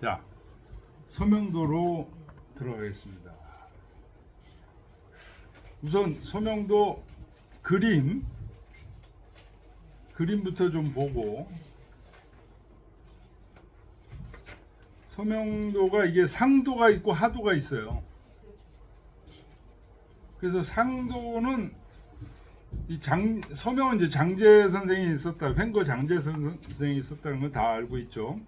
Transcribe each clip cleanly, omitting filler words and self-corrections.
자, 서명도로 들어가겠습니다. 우선 서명도 그림부터 좀 보고, 서명도가 이게 상도가 있고 하도가 있어요. 그래서 상도는 서명은 이제 장제 선생이 있었다, 횡거 장제 선생이 있었다는 건 다 알고 있죠.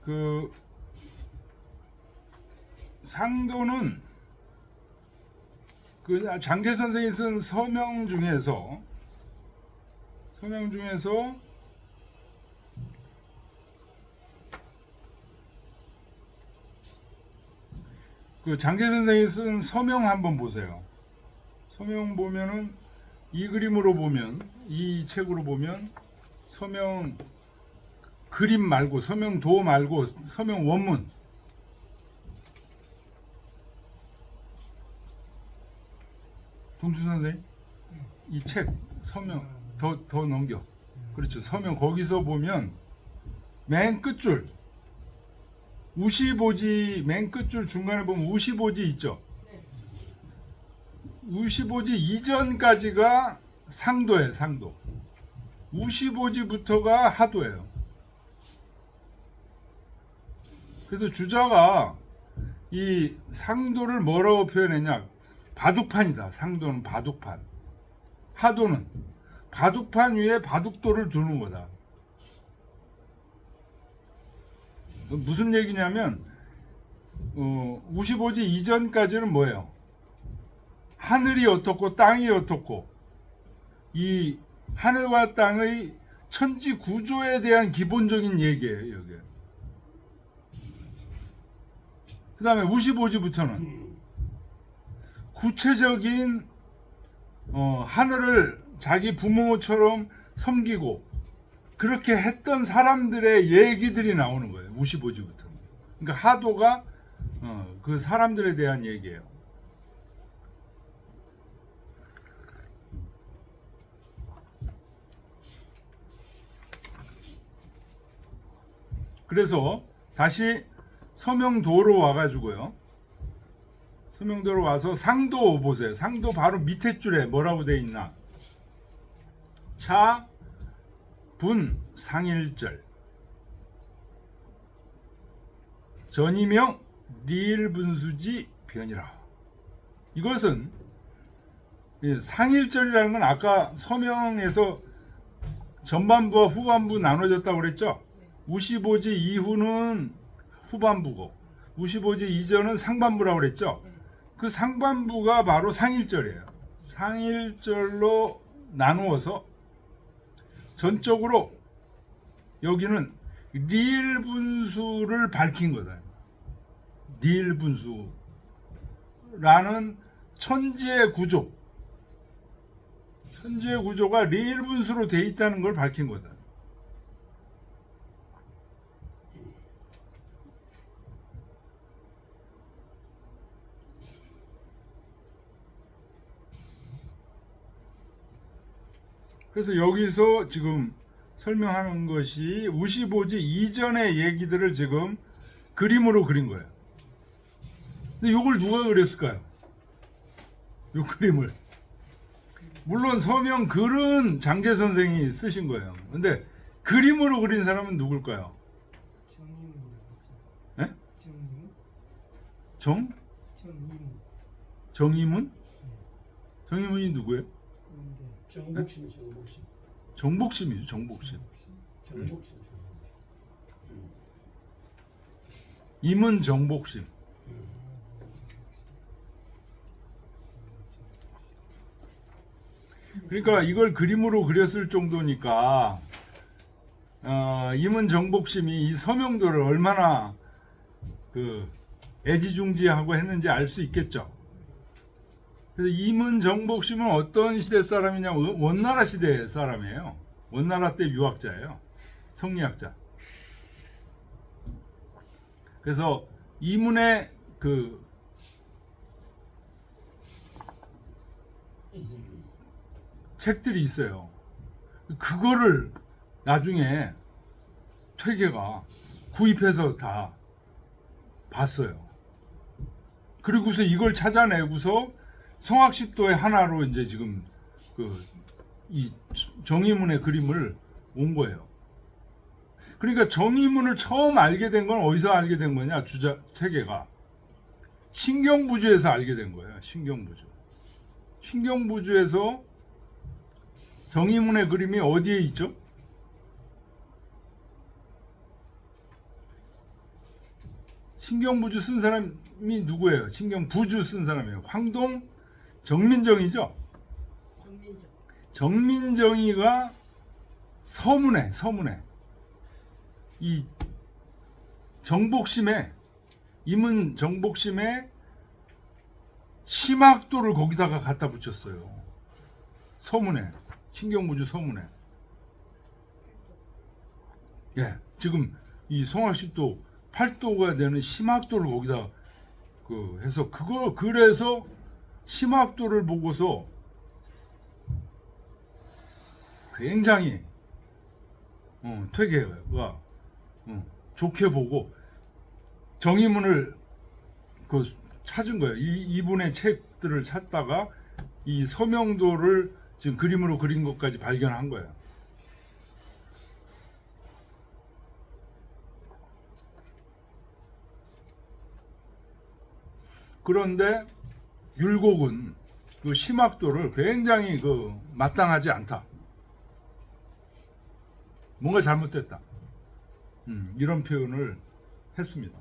그 상도는 그 장제 선생이 쓴 서명 중에서 그 장제 선생이 쓴 서명 한번 보세요. 서명 보면은 이 그림으로 보면, 이 책으로 보면 서명 그림 말고, 서명도 말고 서명 원문, 동춘 선생님 이 책 서명 더 넘겨. 그렇죠. 서명 거기서 보면 맨 끝줄 우시보지, 맨 끝줄 중간에 보면 우시보지 있죠. 우시보지 이전까지가 상도예요. 상도. 우시보지부터가 하도예요. 그래서 주자가 이 상도를 뭐라고 표현했냐? 바둑판이다. 상도는 바둑판. 하도는 바둑판 위에 바둑돌을 두는 거다. 무슨 얘기냐면, 우시보지 이전까지는 뭐예요? 하늘이 어떻고 땅이 어떻고, 이 하늘과 땅의 천지 구조에 대한 기본적인 얘기예요. 여기. 그 다음에 우시보지부터는 구체적인 하늘을 자기 부모처럼 섬기고 그렇게 했던 사람들의 얘기들이 나오는 거예요. 우시보지부터는. 그러니까 하도가 그 사람들에 대한 얘기예요. 그래서 다시 서명도로 와가지고요. 서명도로 와서 상도 보세요. 상도 바로 밑에 줄에 뭐라고 돼 있나? 차, 분, 상일절, 전이명, 리일분수지, 변이라. 이것은 상일절이라는 건 아까 서명에서 전반부와 후반부 나눠졌다고 그랬죠? 우시보지 이후는 후반부고 우시보지 이전은 상반부라고 그랬죠? 그 상반부가 바로 상일절이에요. 상일절로 나누어서 전적으로 여기는 리일분수를 밝힌 거다. 리일분수라는 천지의 구조가 리일분수로 돼 있다는 걸 밝힌 거다. 그래서 여기서 지금 설명하는 것이 우시보지 이전의 얘기들을 지금 그림으로 그린 거예요. 근데 이걸 누가 그렸을까요? 이 그림을. 물론 서명 글은 장제 선생이 쓰신 거예요. 근데 그림으로 그린 사람은 누굴까요? 예? 정이문? 정이문이 누구예요? 정복심이죠. 정복심이죠. 정복심. 임은 정복심. 그러니까 이걸 그림으로 그렸을 정도니까 임은 정복심이 이 서명도를 얼마나 애지중지하고 했는지 알 수 있겠죠. 그래서 임은 정복심은 어떤 시대 사람이냐? 원나라 시대 사람이에요. 원나라 때 유학자예요. 성리학자. 그래서 이문의 책들이 있어요. 그거를 나중에 퇴계가 구입해서 다 봤어요. 그리고서 이걸 찾아내고서 성악십도의 하나로 이제 지금 이 정의문의 그림을 온 거예요. 그러니까 정의문을 처음 알게 된 건 어디서 알게 된 거냐? 퇴계가 신경부주에서 알게 된 거예요. 신경부주에서 정의문의 그림이 어디에 있죠? 신경부주 쓴 사람이 누구예요? 신경부주 쓴 사람이에요. 황동 정민정이죠. 정민정이가 서문에 이 정복심에 임은 정복심에 심학도를 거기다가 갖다 붙였어요. 서문에 신경부주 서문에. 예, 지금 이 성악십도 8도가 되는 심학도를 거기다 해서 그래서 심학도를 보고서 굉장히 퇴계가 좋게 보고 정의문을 찾은 거예요. 이분의 책들을 찾다가 이 서명도를 지금 그림으로 그린 것까지 발견한 거예요. 그런데 율곡은 그 심학도를 굉장히 마땅하지 않다. 뭔가 잘못됐다. 이런 표현을 했습니다.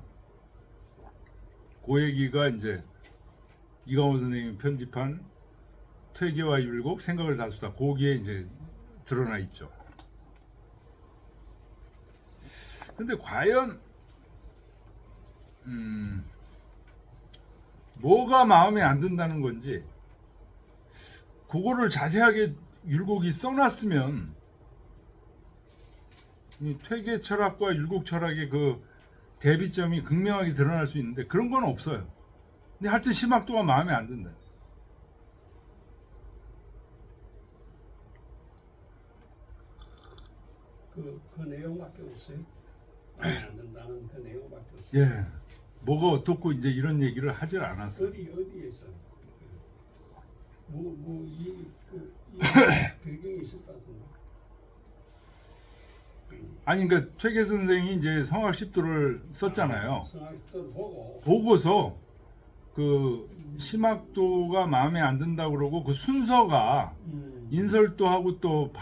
그 얘기가 이제 이강원 선생님이 편집한 퇴계와 율곡 생각을 다투다 거기에 이제 드러나 있죠. 근데 과연 뭐가 마음에 안 든다는 건지 그거를 자세하게 율곡이 써놨으면 이 퇴계 철학과 율곡 철학의 그 대비점이 극명하게 드러날 수 있는데 그런 건 없어요. 근데 하여튼 심학도가 마음에 안 든다. 그 내용밖에 없어요. 마음에 안 든다는 그 내용밖에 없어요. 예, 뭐가 어떻고 이제 이런 얘기를 하질 않았어요. 어디에서 이 배경이 있었다던가. 아니 그러니까 퇴계 선생이 이제 성악십도를 썼잖아요. 성악도를 보고서 그 심학도가 마음에 안 든다 그러고 그 순서가 인설도하고 또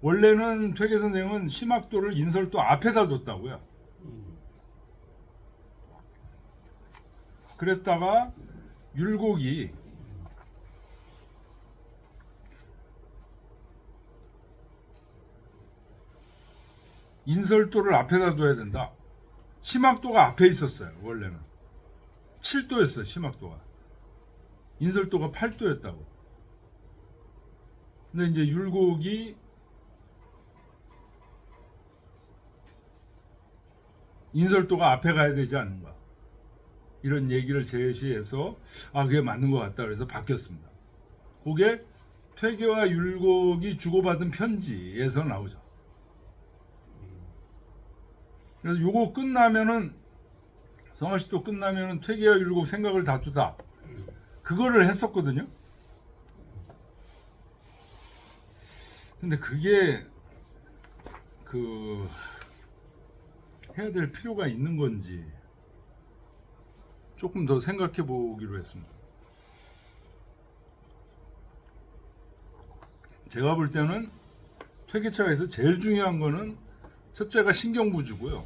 원래는 퇴계 선생은 심학도를 인설도 앞에다 뒀다고요. 그랬다가 율곡이 인설도를 앞에다 둬야 된다. 심학도가 앞에 있었어요. 원래는 7도였어요. 심학도가. 인설도가 8도였다고. 근데 이제 율곡이 인설도가 앞에 가야 되지 않는가, 이런 얘기를 제시해서 그게 맞는 것 같다 그래서 바뀌었습니다. 그게 퇴계와 율곡이 주고받은 편지에서 나오죠. 그래서 요거 끝나면은 성악십도 끝나면은 퇴계와 율곡 생각을 다투다 그거를 했었거든요. 근데 그게 해야 될 필요가 있는 건지 조금 더 생각해 보기로 했습니다. 제가 볼 때는 퇴계차에서 제일 중요한 거는 첫째가 신경부주고요.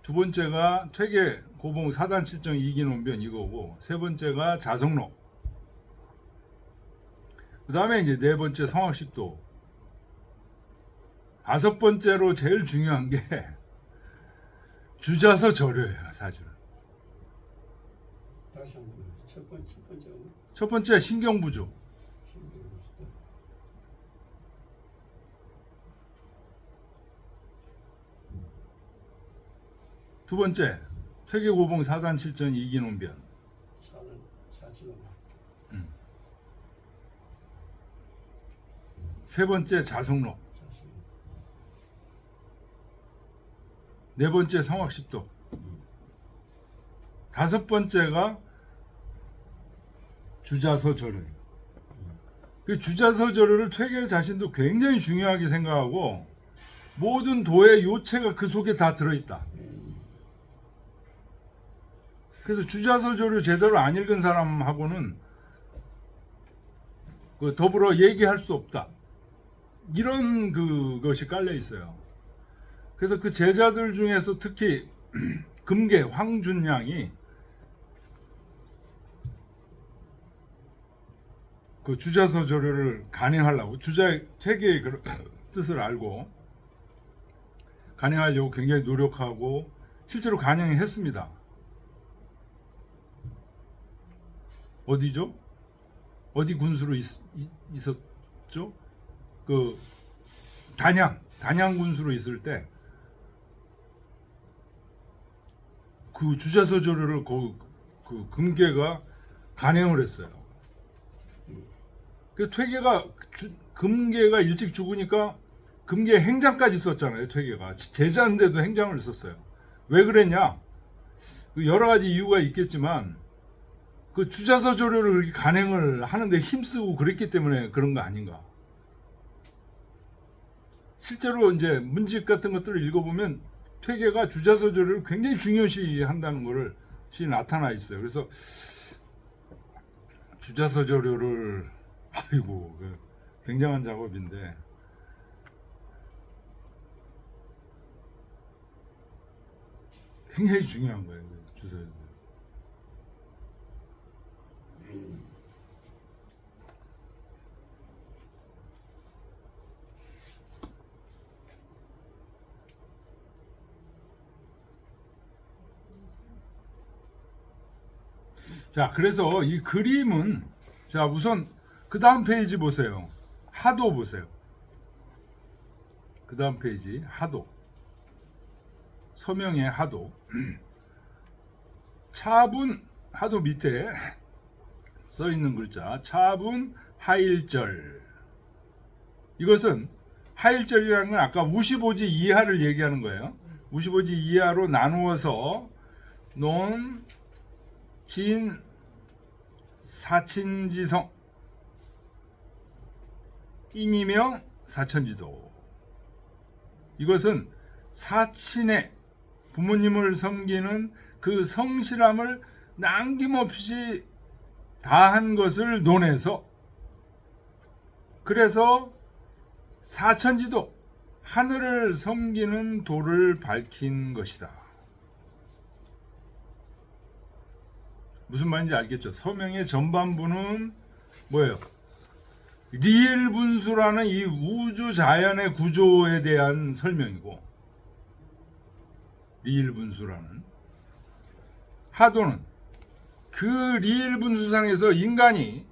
두 번째가 퇴계 고봉 사단 칠정 이기논변 이거고, 세 번째가 자성록. 그 다음에 이제 네 번째 성악십도. 다섯 번째로 제일 중요한 게 주자서 절여예요, 사실은. 다시 한번 첫 번째가 첫 번째 신경부주. 두 번째 퇴계고봉 사단 칠전 이기논변. 사치논. 세 번째 자성록. 네 번째 성악십도, 다섯 번째가 주자서 절을. 그 주자서 절을 퇴계 자신도 굉장히 중요하게 생각하고 모든 도의 요체가 그 속에 다 들어있다. 그래서 주자서 절을 제대로 안 읽은 사람하고는 그 더불어 얘기할 수 없다. 이런 그것이 깔려 있어요. 그래서 그 제자들 중에서 특히 금계 황준양이 그 주자서 절을 간행하려고, 주자의 퇴계의 뜻을 알고 간행하려고 굉장히 노력하고 실제로 간행했습니다. 어디죠? 어디 군수로 있었죠? 그 단양 군수로 있을 때 그 주자서 절을 그 금계가 간행을 했어요. 그 퇴계가 금계가 일찍 죽으니까 금계 행장까지 썼잖아요. 퇴계가 제자인데도 행장을 썼어요. 왜 그랬냐? 여러 가지 이유가 있겠지만 그 주자서 조료를 그렇게 간행을 하는데 힘쓰고 그랬기 때문에 그런 거 아닌가? 실제로 이제 문집 같은 것들을 읽어보면 퇴계가 주자서 조료를 굉장히 중요시 한다는 것이 나타나 있어요. 그래서 주자서 조료를 아이고 굉장한 작업인데 굉장히 중요한 거예요. 주자서. 자, 그래서 이 그림은, 자, 우선 그 다음 페이지 보세요. 하도 보세요. 그 다음 페이지 하도, 서명의 하도. 차분, 하도 밑에 써 있는 글자, 차분 하일절. 이것은 하일절이라는 건 아까 우시보지 이하를 얘기하는 거예요. 우시보지 이하로 나누어서 논, 진, 사친지성, 인이명, 사천지도. 이것은 사친의 부모님을 섬기는 그 성실함을 남김없이 다한 것을 논해서, 그래서 사천지도, 하늘을 섬기는 도를 밝힌 것이다. 무슨 말인지 알겠죠? 서명의 전반부는 뭐예요? 리일분수라는 이 우주 자연의 구조에 대한 설명이고, 리일분수라는 하도는 그 리일분수상에서 인간이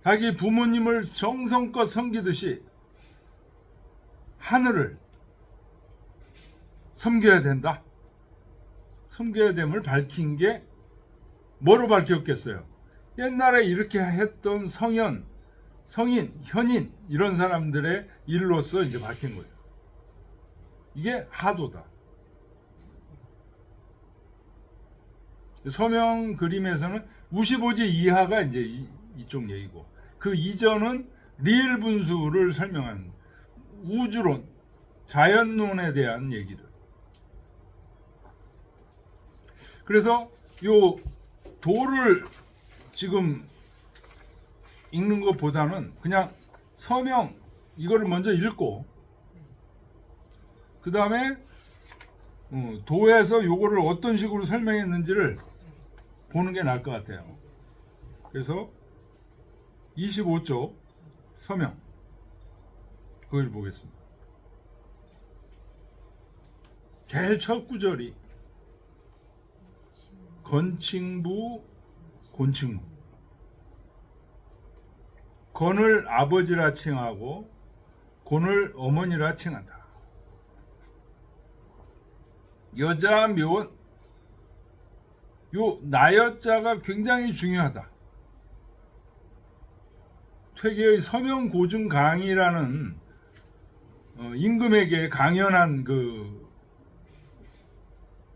자기 부모님을 정성껏 섬기듯이 하늘을 섬겨야 된다. 섬겨야 됨을 밝힌 게 뭐로 밝혔겠어요? 옛날에 이렇게 했던 성현, 성인, 현인 이런 사람들의 일로서 이제 밝힌 거예요. 이게 하도다. 서명 그림에서는 우시보지 이하가 이제 이쪽 얘기고, 그 이전은 리을 분수를 설명한 우주론, 자연론에 대한 얘기를. 그래서 요 도를 지금 읽는 것보다는 그냥 서명 이거를 먼저 읽고 그 다음에 도에서 요거를 어떤 식으로 설명했는지를 보는 게 나을 것 같아요. 그래서 25쪽 서명 그걸 보겠습니다. 제일 첫 구절이 건칭부 곤칭무, 건을 아버지라 칭하고 곤을 어머니라 칭한다. 여자 묘원, 요 나여자가 굉장히 중요하다. 퇴계의 서명 고증 강의라는 임금에게 강연한 그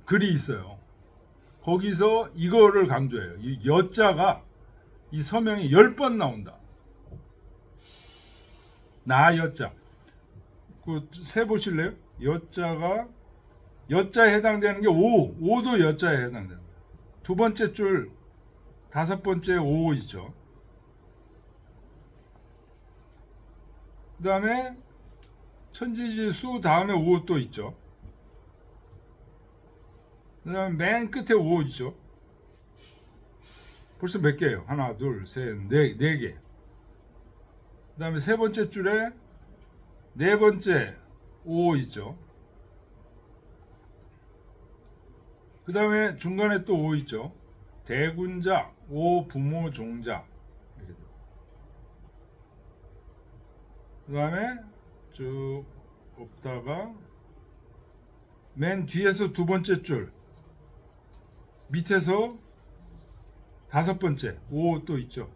글이 있어요. 거기서 이거를 강조해요. 이 여자가 이 서명이 10번 나온다. 나 여자. 그 세 보실래요? 여자에 해당되는 게 5. 5도 여자에 해당된다. 두 번째 줄 다섯 번째 5 있죠. 그 다음에 천지지수 다음에 5 또 있죠. 그 다음에 맨 끝에 5 있죠. 벌써 몇 개예요? 하나, 둘, 셋, 네 개. 그 다음에 세 번째 줄에 네 번째 5 있죠. 그 다음에 중간에 또 5 있죠. 대군자, 5 부모 종자. 그 다음에 쭉 없다가 맨 뒤에서 두 번째 줄 밑에서 다섯 번째 5 또 있죠.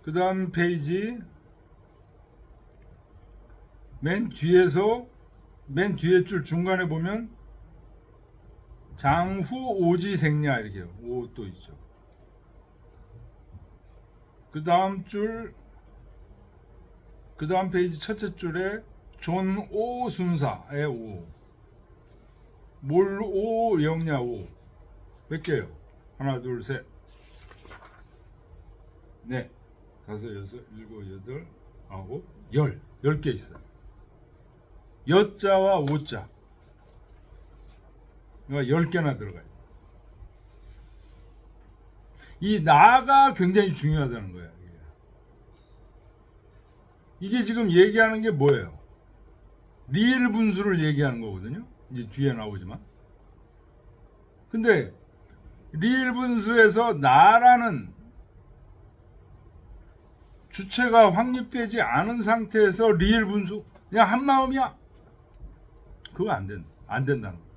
그 다음 페이지 맨 뒤에 줄 중간에 보면 장후 오지생냐 이렇게 5 또 있죠. 그 다음 페이지 첫째 줄에 존오 순사의 5 몰오 영냐 5 몇 개요? 하나 둘 셋 넷 다섯 여섯 일곱 여덟 아홉 10개 있어요. 여자와 오자 그러니까 10개나 들어가요. 이 나가 굉장히 중요하다는 거예요. 이게 지금 얘기하는 게 뭐예요? 리을 분수를 얘기하는 거거든요. 이제 뒤에 나오지만. 근데 리을 분수에서 나라는 주체가 확립되지 않은 상태에서 리을 분수 그냥 한 마음이야. 그거 안 된다는 거예요.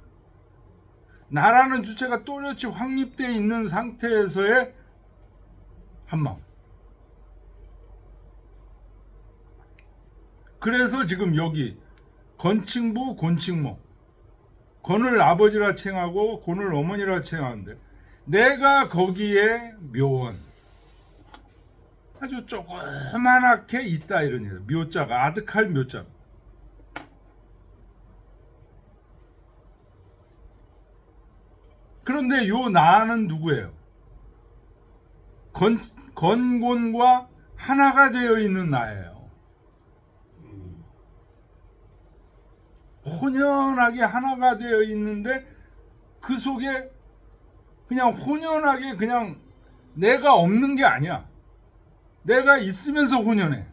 나라는 주체가 또렷이 확립되어 있는 상태에서의 한 마음. 그래서 지금 여기 건칭부, 곤칭모 건을 아버지라 칭하고 곤을 어머니라 칭하는데 내가 거기에 묘원 아주 조그만하게 있다 이런 얘기예요. 묘자가 아득할 묘자. 그런데 요 나는 누구예요? 건곤과 하나가 되어 있는 나예요. 혼연하게 하나가 되어 있는데 그 속에 그냥 혼연하게 그냥 내가 없는 게 아니야. 내가 있으면서 혼연해.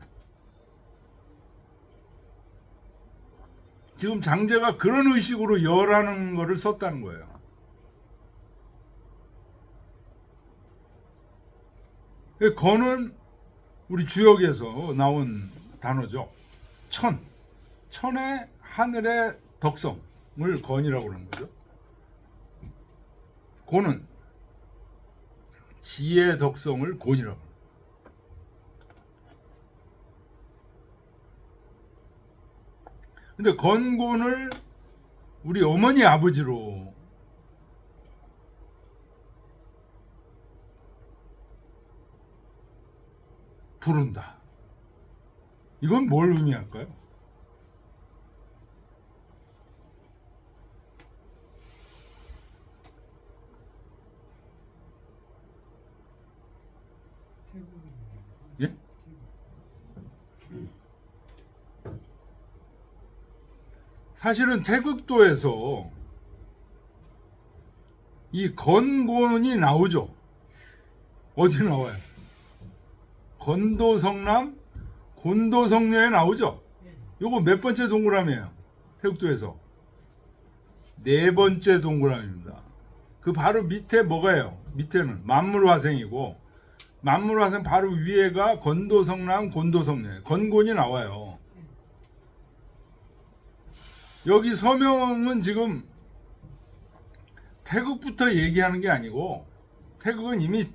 지금 장제가 그런 의식으로 여라는 거를 썼다는 거예요. 건은 우리 주역에서 나온 단어죠. 천의 하늘의 덕성을 건이라고 하는 거죠. 곤은 지혜의 덕성을 곤이라고 합니다. 근데 건곤을 우리 어머니 아버지로 부른다. 이건 뭘 의미할까요? 예? 사실은 태극도에서 이 건곤이 나오죠. 어디 나와요? 건도성남, 곤도성녀에 나오죠. 요거 몇 번째 동그라미예요? 태극도에서 네 번째 동그라미입니다. 그 바로 밑에 뭐가요? 밑에는 만물화생이고 만물화생 바로 위에가 건도성남, 곤도성녀예요. 건곤이 나와요. 여기 서명은 지금 태극부터 얘기하는 게 아니고, 태극은 이미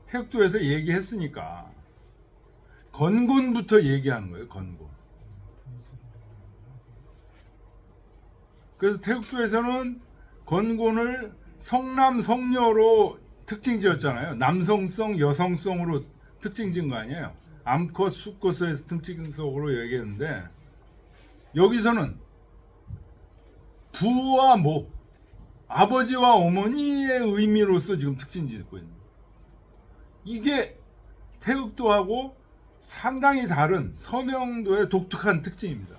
태극도에서 얘기했으니까 건곤부터 얘기하는 거예요. 건곤. 그래서 태극도에서는 건곤을 성남 성녀로 특징 지었잖아요. 남성성, 여성성으로 특징 지은 거 아니에요. 암컷, 수컷에서 특징적으로 얘기했는데, 여기서는 부와 모, 아버지와 어머니의 의미로서 지금 특징 짓고 있는 거예요. 이게 태극도하고 상당히 다른 서명도의 독특한 특징입니다.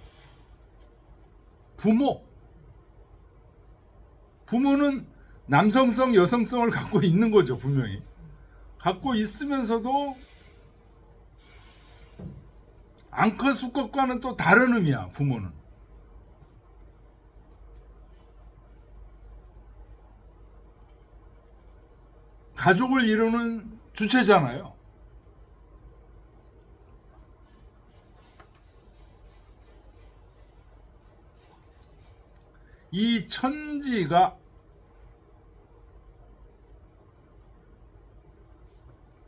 부모는 남성성, 여성성을 갖고 있는 거죠. 분명히 갖고 있으면서도 암컷, 수컷과는 또 다른 의미야. 부모는 가족을 이루는 주체잖아요. 이 천지가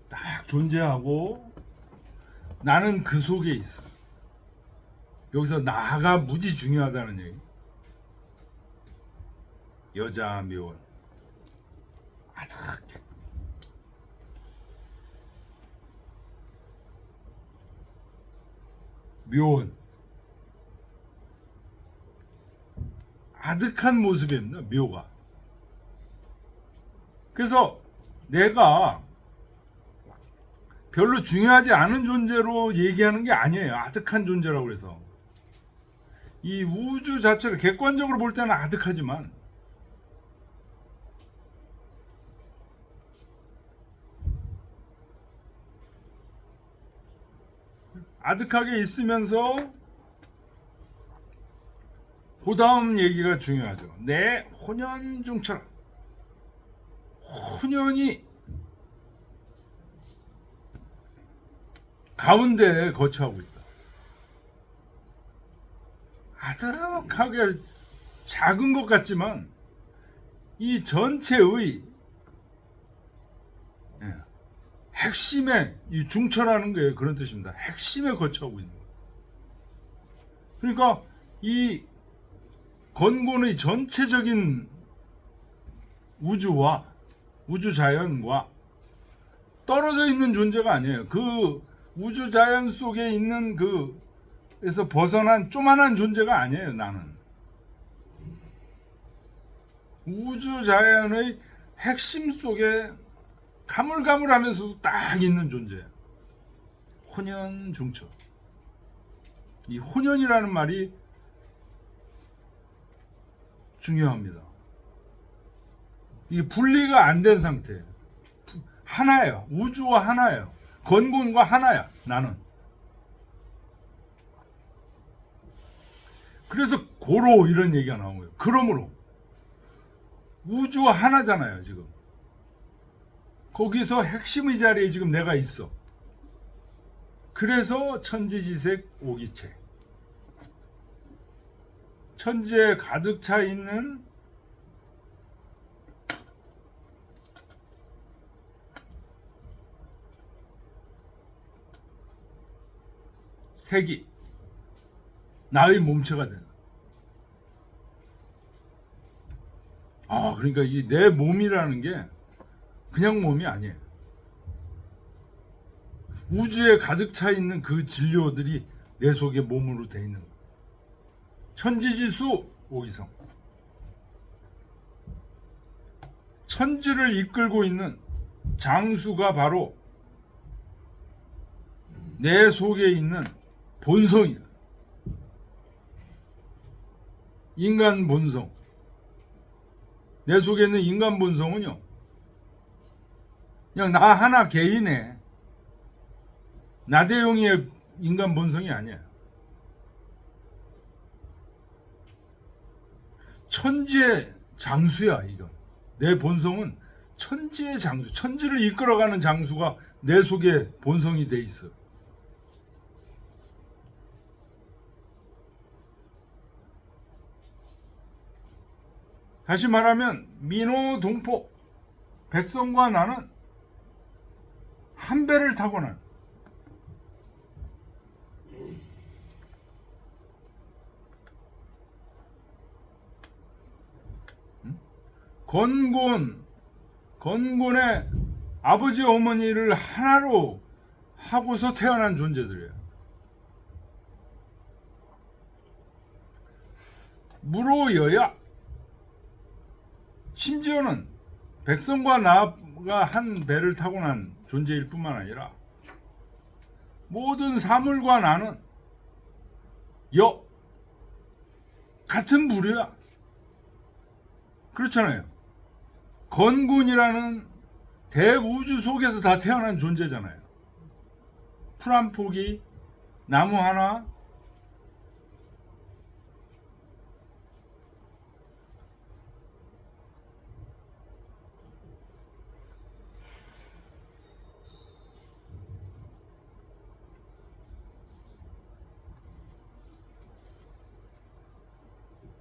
딱 존재하고 나는 그 속에 있어. 여기서 나가 무지 중요하다는 얘기. 여자 묘원 아득해. 묘원 아득한 모습입니다. 묘가. 그래서 내가 별로 중요하지 않은 존재로 얘기하는 게 아니에요. 아득한 존재라고 해서. 이 우주 자체를 객관적으로 볼 때는 아득하지만 아득하게 있으면서 그 다음 얘기가 중요하죠. 내 혼연중처럼 혼연이 가운데에 거처하고 있다. 아득하게 작은 것 같지만 이 전체의 핵심에 이 중처라는 게 그런 뜻입니다. 핵심에 거처하고 있는 거예요. 그러니까 이 건곤의 전체적인 우주와 우주 자연과 떨어져 있는 존재가 아니에요. 그 우주 자연 속에 있는 그에서 벗어난 조만한 존재가 아니에요. 나는 우주 자연의 핵심 속에 가물가물하면서도 딱 있는 존재예요. 혼연중처. 이 혼연이라는 말이 중요합니다. 이 분리가 안 된 상태예요. 하나예요. 우주와 하나예요. 건곤과 하나야. 나는. 그래서 고로 이런 얘기가 나온 거예요. 그러므로 우주와 하나잖아요. 지금 거기서 핵심의 자리에 지금 내가 있어. 그래서 천지지색 오기체, 천지에 가득 차 있는 색이 나의 몸체가 되는. 그러니까 이 내 몸이라는 게 그냥 몸이 아니에요. 우주에 가득 차 있는 그 진료들이 내 속에 몸으로 돼 있는 거예요. 천지지수 오기성. 천지를 이끌고 있는 장수가 바로 내 속에 있는 본성이야. 인간 본성. 내 속에 있는 인간 본성은요, 그냥 나 하나 개인의 나대용의 인간 본성이 아니야. 천지의 장수야. 이건 내 본성은 천지의 장수, 천지를 이끌어가는 장수가 내 속에 본성이 돼 있어. 다시 말하면 민호, 동포, 백성과 나는 한 배를 타고난 건곤의 아버지 어머니를 하나로 하고서 태어난 존재들이에요. 무로여야, 심지어는 백성과 나가 한 배를 타고난 존재일 뿐만 아니라 모든 사물과 나는 같은 부류야. 그렇잖아요. 건곤이라는 대우주 속에서 다 태어난 존재잖아요. 풀 한 포기, 나무 하나,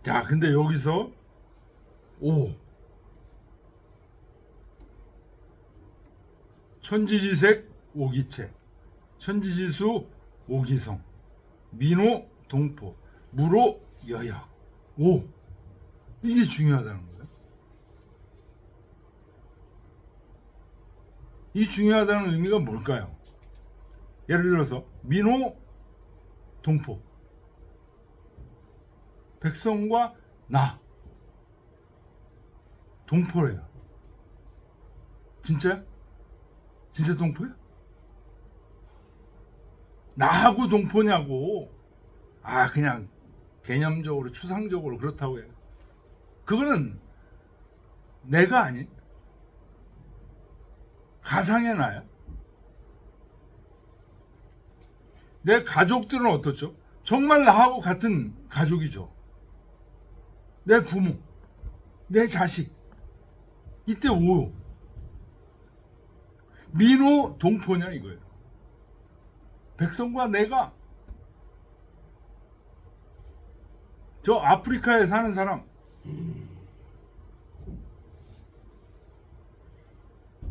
자, 근데 여기서 천지지색 오기체, 천지지수 오기성, 민호 동포, 무로 여야. 이게 중요하다는 거예요. 이 중요하다는 의미가 뭘까요? 예를 들어서 민호 동포, 백성과 나 동포래요. 진짜 동포야? 나하고 동포냐고. 그냥 개념적으로 추상적으로 그렇다고 해요. 그거는 내가 아닌 가상의 나야. 내 가족들은 어떻죠? 정말 나하고 같은 가족이죠. 내 부모, 내 자식. 이때 민호 동포냐 이거예요. 백성과 내가 저 아프리카에 사는 사람,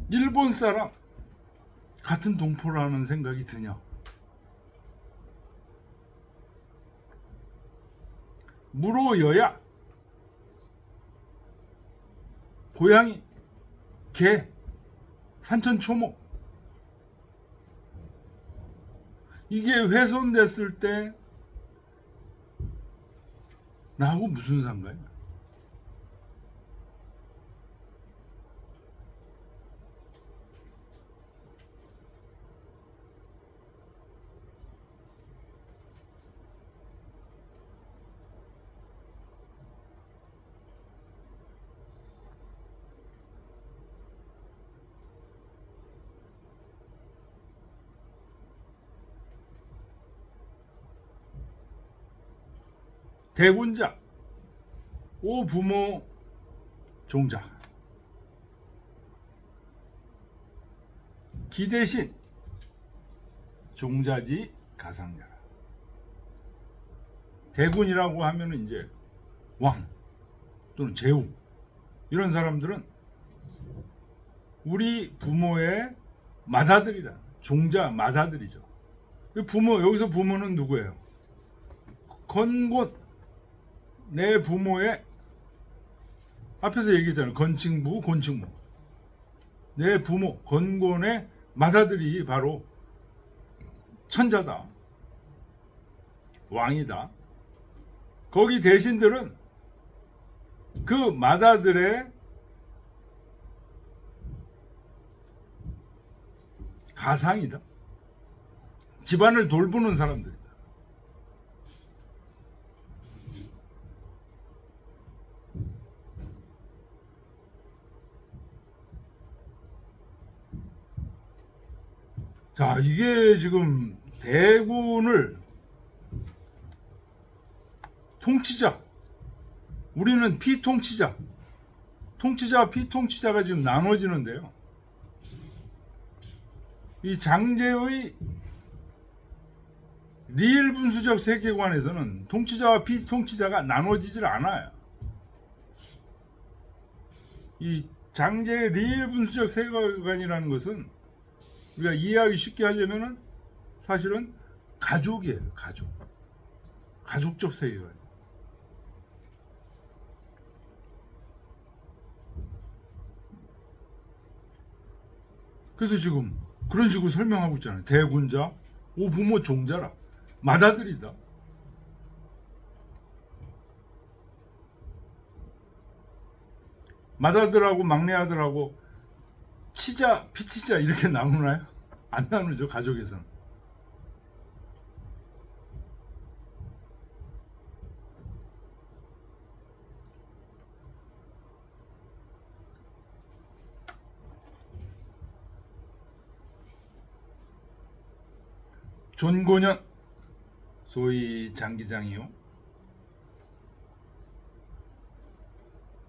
일본 사람 같은 동포라는 생각이 드냐? 무로여야, 고양이, 개, 산천초목, 이게 훼손됐을 때 나하고 무슨 상관이야? 대군자, 오부모 종자, 기대신, 종자지 가상자라. 대군이라고 하면은 이제 왕 또는 제후, 이런 사람들은 우리 부모의 맏아들이라, 종자 맏아들이죠. 부모, 여기서 부모는 누구예요? 건곤, 내 부모의, 앞에서 얘기했잖아요. 건칭부, 곤칭부. 내 부모, 건곤의 맏아들이 바로 천자다, 왕이다. 거기 대신들은 그 맏아들의 가상이다. 집안을 돌보는 사람들이다. 자, 이게 지금 대군을 통치자, 우리는 피통치자, 통치자와 피통치자가 지금 나눠지는데요. 이 장제의 리일 분수적 세계관에서는 통치자와 피통치자가 나눠지질 않아요. 이 장제의 리일 분수적 세계관이라는 것은 우리가 이해하기 쉽게 하려면은 사실은 가족이에요. 가족적 세계관. 그래서 지금 그런 식으로 설명하고 있잖아요. 대군자, 오부모 종자라. 맏아들이다. 맏아들하고 막내아들하고 치자, 피치자 이렇게 나누나요? 안 나누죠, 가족에서는. 존고년, 소위 장기장이요.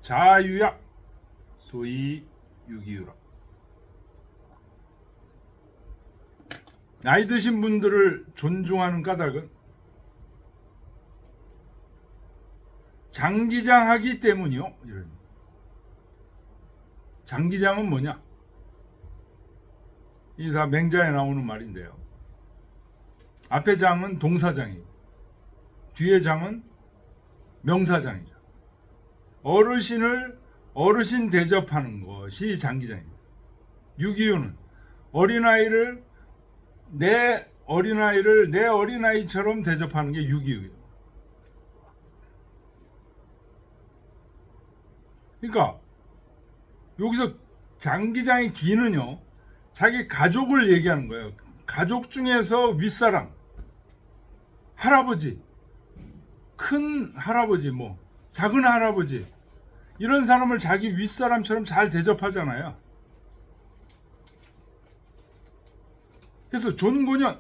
자유약, 소위 유기유라. 나이 드신 분들을 존중하는 까닭은 장기장하기 때문이요. 이런. 장기장은 뭐냐? 이 다 맹자에 나오는 말인데요. 앞에 장은 동사장이고 뒤에 장은 명사장이죠. 어르신을 어르신 대접하는 것이 장기장입니다. 유기유는 내 어린아이를 내 어린아이처럼 대접하는 게 유기유예요. 그러니까 여기서 장기장의 기는요, 자기 가족을 얘기하는 거예요. 가족 중에서 윗사람, 할아버지, 큰 할아버지, 뭐 작은 할아버지, 이런 사람을 자기 윗사람처럼 잘 대접하잖아요. 그래서 존고년,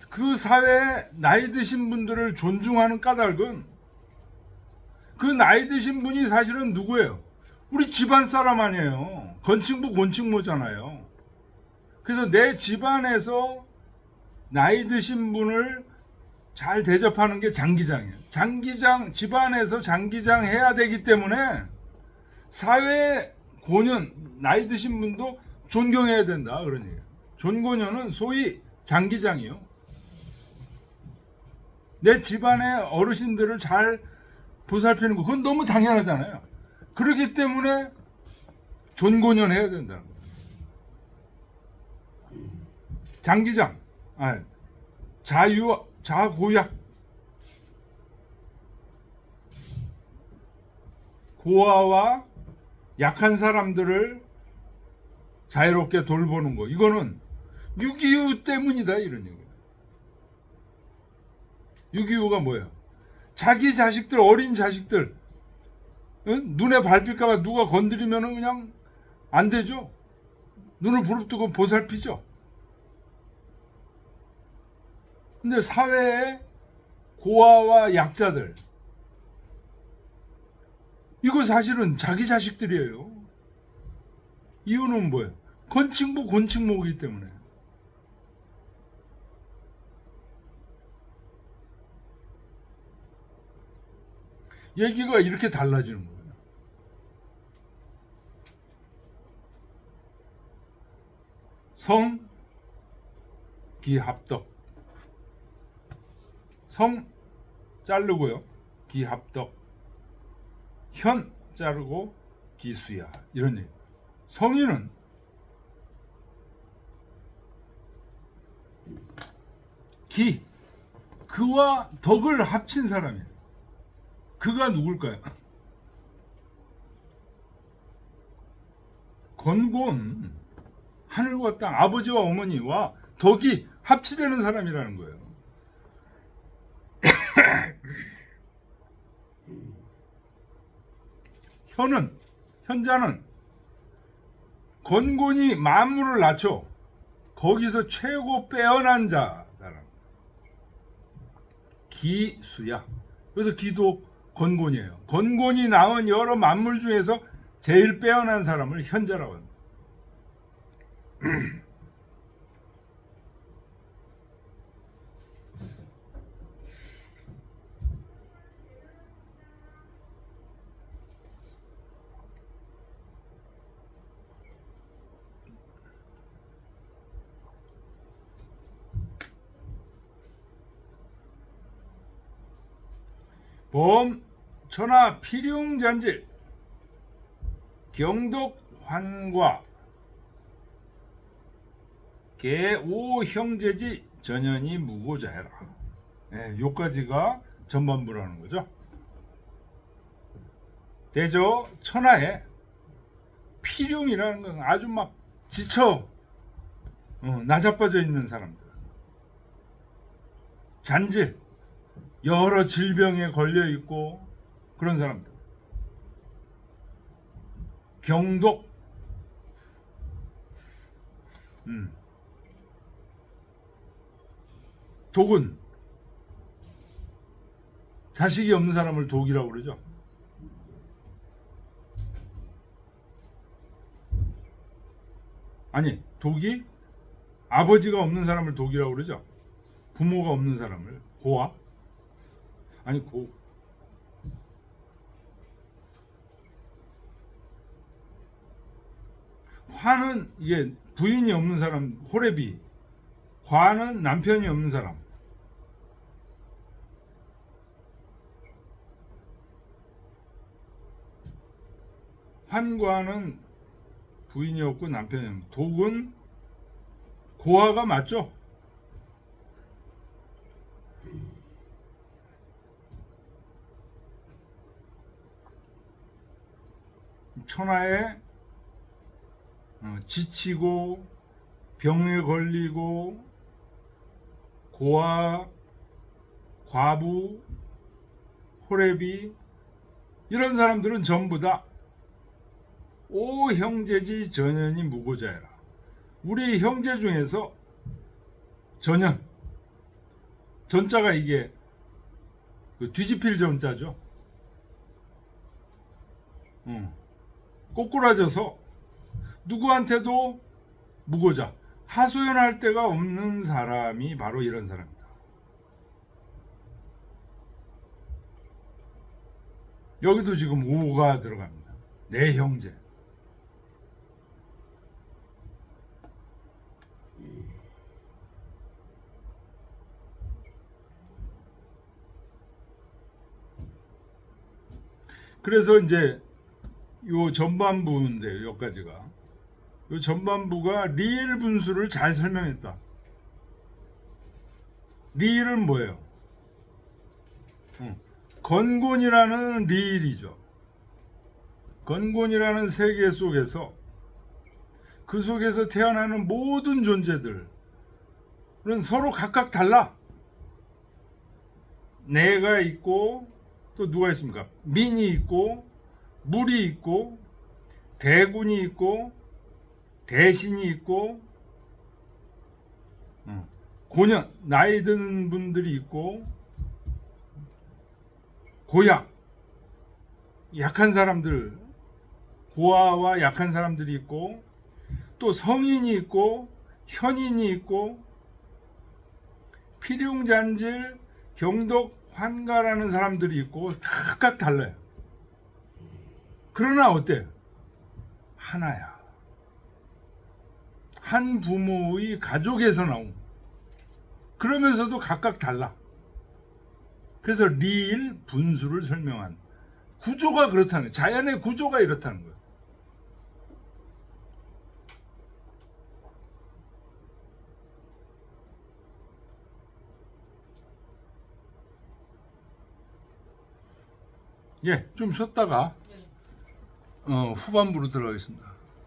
그 사회에 나이 드신 분들을 존중하는 까닭은 그 나이 드신 분이 사실은 누구예요? 우리 집안 사람 아니에요. 건친부 곤친모잖아요. 그래서 내 집안에서 나이 드신 분을 잘 대접하는 게 장기장이에요. 장기장, 집안에서 장기장 해야 되기 때문에 사회 고년, 나이 드신 분도 존경해야 된다. 그런 얘기예요. 존고년은 소위 장기장이요. 내 집안의 어르신들을 잘 보살피는 거, 그건 너무 당연하잖아요. 그렇기 때문에 존고년 해야 된다는 거예요. 장기장, 자고약, 고아와 약한 사람들을 자유롭게 돌보는 거, 이거는 유기유 때문이다, 이런 얘기예요. 유기유가 뭐예요? 자기 자식들, 어린 자식들, 응? 눈에 밟힐까봐 누가 건드리면 그냥 안 되죠. 눈을 부릅뜨고 보살피죠. 근데 사회에 고아와 약자들, 이거 사실은 자기 자식들이에요. 이유는 뭐예요? 건친부 곤친모이기 때문에. 얘기가 이렇게 달라지는 거예요. 성, 기합덕. 성 자르고요. 기합덕. 현 자르고 기수야. 이런 얘기. 성인은 기, 그와 덕을 합친 사람이에요. 그가 누굴까요? 건곤, 하늘과 땅, 아버지와 어머니와 덕이 합치되는 사람이라는 거예요. 현자는 건곤이 만물을 낳죠. 거기서 최고 빼어난 자다라는 기수야. 그래서 기도 건곤이에요. 건곤이 낳은 여러 만물 중에서 제일 빼어난 사람을 현자라고 합니다. 범, 천하, 필용잔질, 경독, 환과, 개, 오, 형제지, 전연이 무고자해라. 네, 요까지가 전반부라는 거죠. 대저 천하에 필용이라는 건 아주 막 지쳐 나자빠져 있는 사람들, 잔질, 여러 질병에 걸려 있고 그런 사람들, 경독, 독은 자식이 없는 사람을 독이라고 그러죠. 아니, 독이 아버지가 없는 사람을 독이라고 그러죠. 부모가 없는 사람을 고아? 아니, 화는 이게 부인이 없는 사람, 호레비. 과는 남편이 없는 사람. 환과는 부인이 없고 남편이 없는. 독은 고아가 맞죠? 천하에 지치고 병에 걸리고 고아, 과부, 호레비 이런 사람들은 전부 다 오 형제지 전연이 무고자해라. 우리 형제 중에서 전연, 전자가 이게 그 뒤집힐 전자죠. 꼬꾸라져서 누구한테도 무고자, 하소연할 데가 없는 사람이 바로 이런 사람이다. 여기도 지금 오가 들어갑니다. 내 형제. 그래서 이제 요 전반부인데 여기까지가 요 전반부가 리일 분수를 잘 설명했다. 리일은 뭐예요? 건곤이라는 리일이죠. 건곤이라는 세계 속에서 그 속에서 태어나는 모든 존재들은 서로 각각 달라. 내가 있고 또 누가 있습니까? 민이 있고 물이 있고 대군이 있고 대신이 있고 고년 나이 든 분들이 있고 고약 약한 사람들 고아와 약한 사람들이 있고 또 성인이 있고 현인이 있고 필용잔질 경독 환가라는 사람들이 있고 각각 달라요. 그러나 어때요? 하나야. 한 부모의 가족에서 나온. 그러면서도 각각 달라. 그래서 리일 분수를 설명한 구조가 그렇다는 거예요. 자연의 구조가 이렇다는 거예요. 예, 좀 쉬었다가 후반부로 들어가겠습니다.